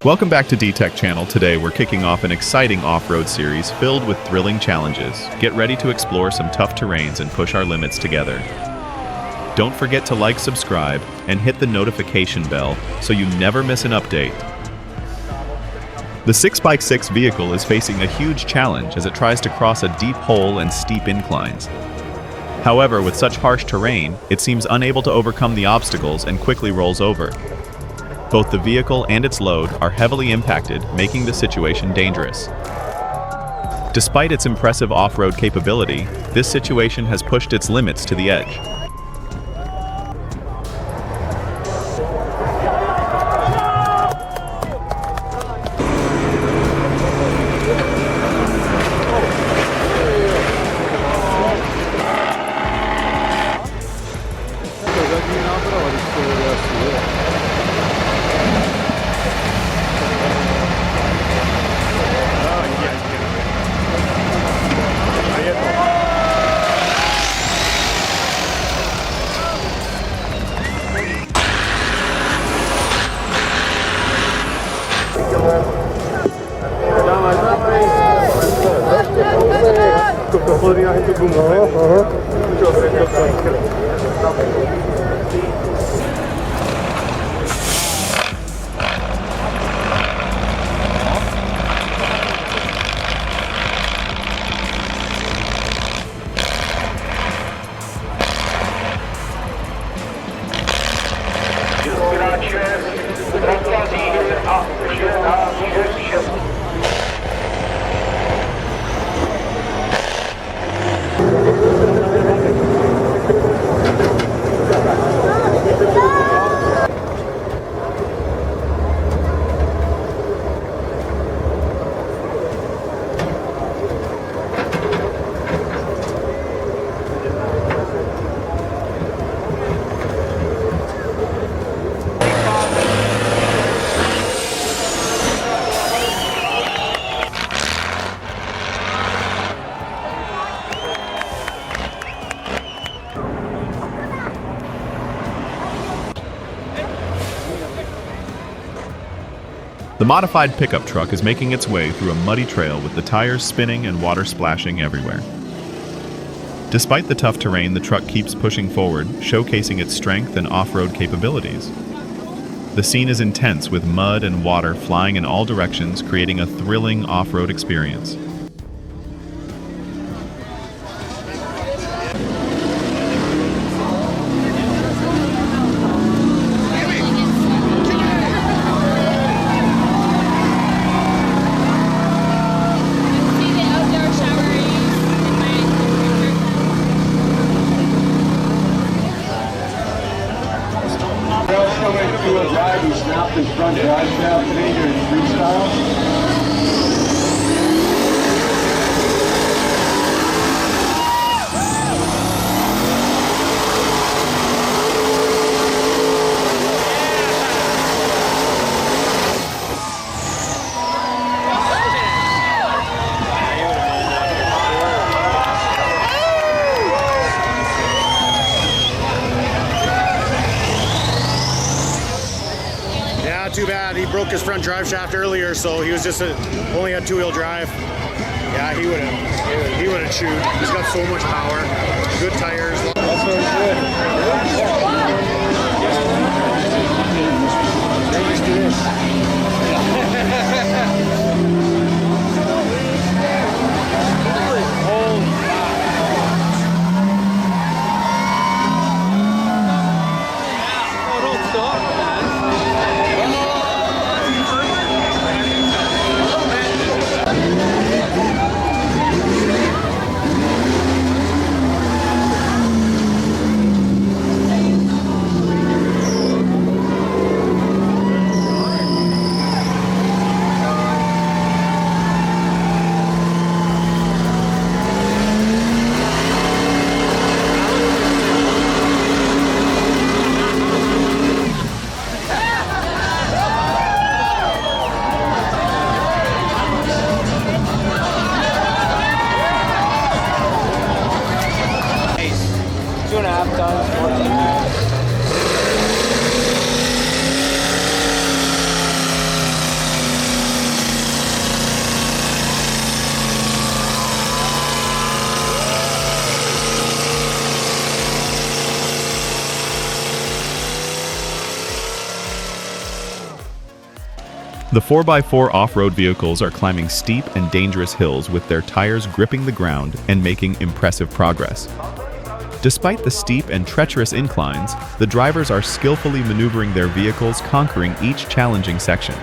Welcome back to D-Tech Channel. Today we're kicking off an exciting off-road series filled with thrilling challenges. Get ready to explore some tough terrains and push our limits together. Don't forget to like, subscribe, and hit the notification bell so you never miss an update. The 6x6 vehicle is facing a huge challenge as it tries to cross a deep hole and steep inclines. However, with such harsh terrain, it seems unable to overcome the obstacles and quickly rolls over. Both the vehicle and its load are heavily impacted, making the situation dangerous. Despite its impressive off-road capability, this situation has pushed its limits to the edge. The modified pickup truck is making its way through a muddy trail with the tires spinning and water splashing everywhere. Despite the tough terrain, the truck keeps pushing forward, showcasing its strength and off-road capabilities. The scene is intense with mud and water flying in all directions, creating a thrilling off-road experience. He snapped his front drive shaft today during freestyle. Too bad he broke his front drive shaft earlier, so he was just only had two-wheel drive. Yeah, he would have chewed. He's got so much power, good tires. That's what The 4x4 off-road vehicles are climbing steep and dangerous hills with their tires gripping the ground and making impressive progress. Despite the steep and treacherous inclines, the drivers are skillfully maneuvering their vehicles, conquering each challenging section.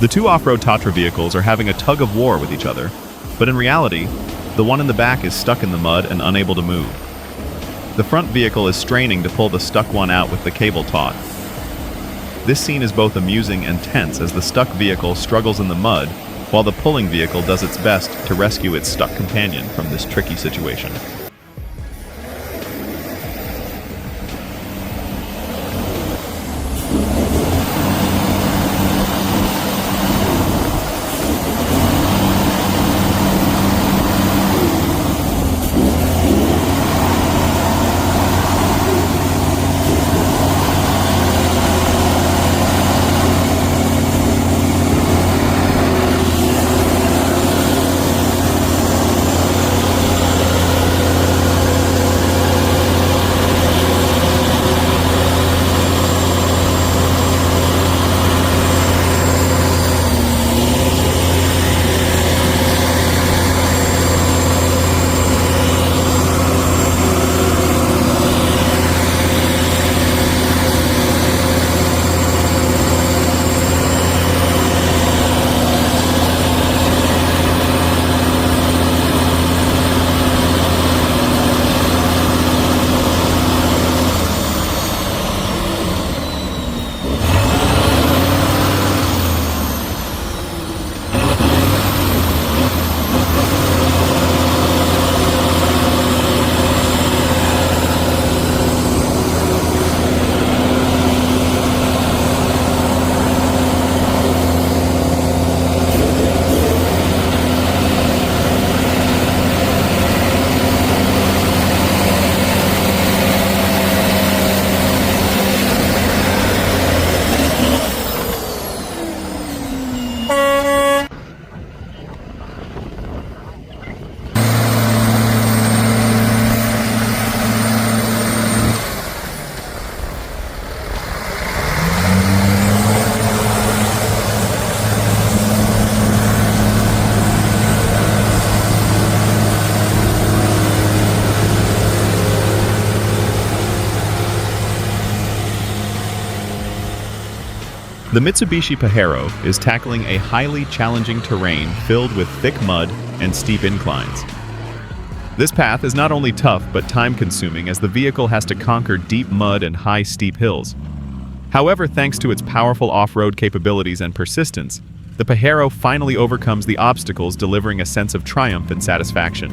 The two off-road Tatra vehicles are having a tug-of-war with each other, but in reality, the one in the back is stuck in the mud and unable to move. The front vehicle is straining to pull the stuck one out with the cable taut. This scene is both amusing and tense as the stuck vehicle struggles in the mud, while the pulling vehicle does its best to rescue its stuck companion from this tricky situation. The Mitsubishi Pajero is tackling a highly challenging terrain filled with thick mud and steep inclines. This path is not only tough but time-consuming as the vehicle has to conquer deep mud and high steep hills. However, thanks to its powerful off-road capabilities and persistence, the Pajero finally overcomes the obstacles, delivering a sense of triumph and satisfaction.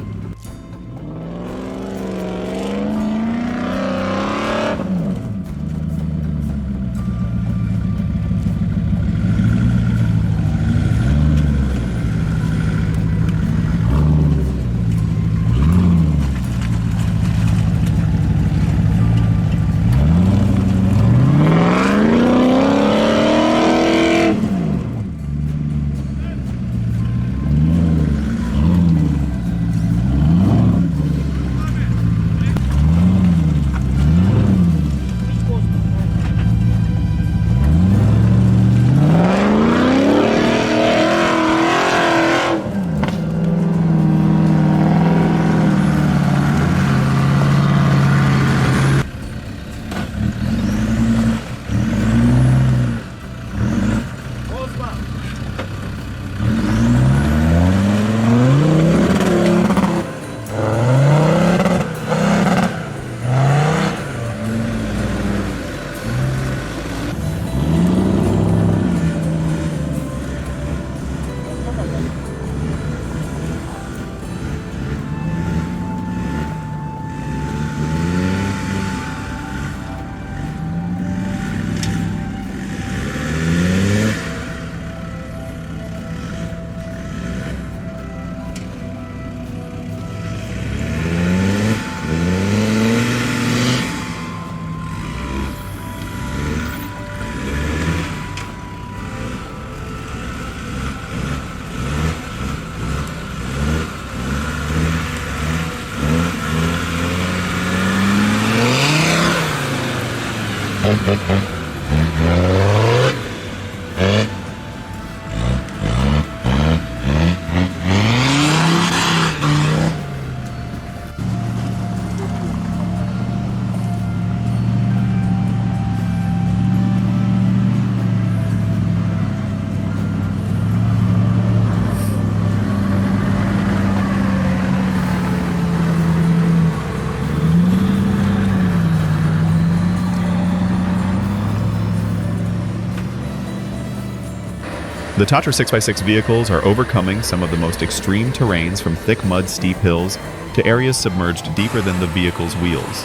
The Tatra 6x6 vehicles are overcoming some of the most extreme terrains, from thick mud steep hills to areas submerged deeper than the vehicle's wheels.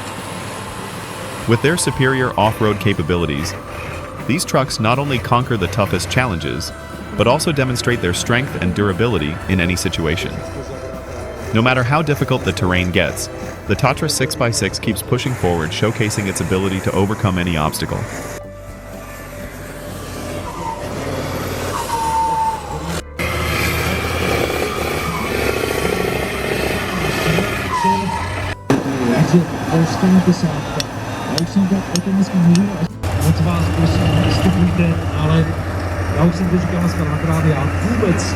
With their superior off-road capabilities, these trucks not only conquer the toughest challenges, but also demonstrate their strength and durability in any situation. No matter how difficult the terrain gets, the Tatra 6x6 keeps pushing forward, showcasing its ability to overcome any obstacle. Polská posádka. Já už jsem to o tom dneska mluvil, moc vás prosím, vystupujte, ale já už jsem to říkal dneska dvakrát, já vůbec.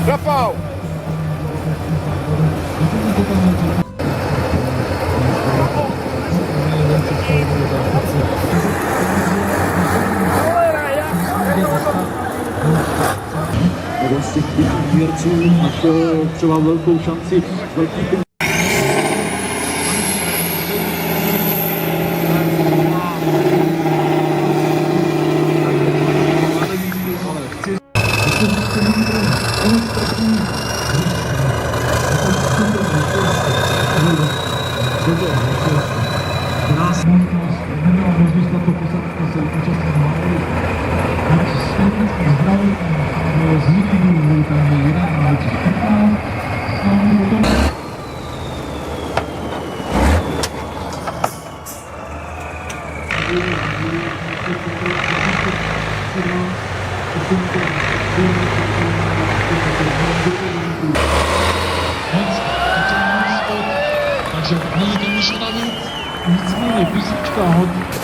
Rafał! Z těch výherců máš třeba velkou šanci, velký nás neměla možnost na to posádka se účastnit návody. Zdraví z nikdy byli tam jeden větší špatná. Takže není to myšlena víc, nicméně písnička hodně.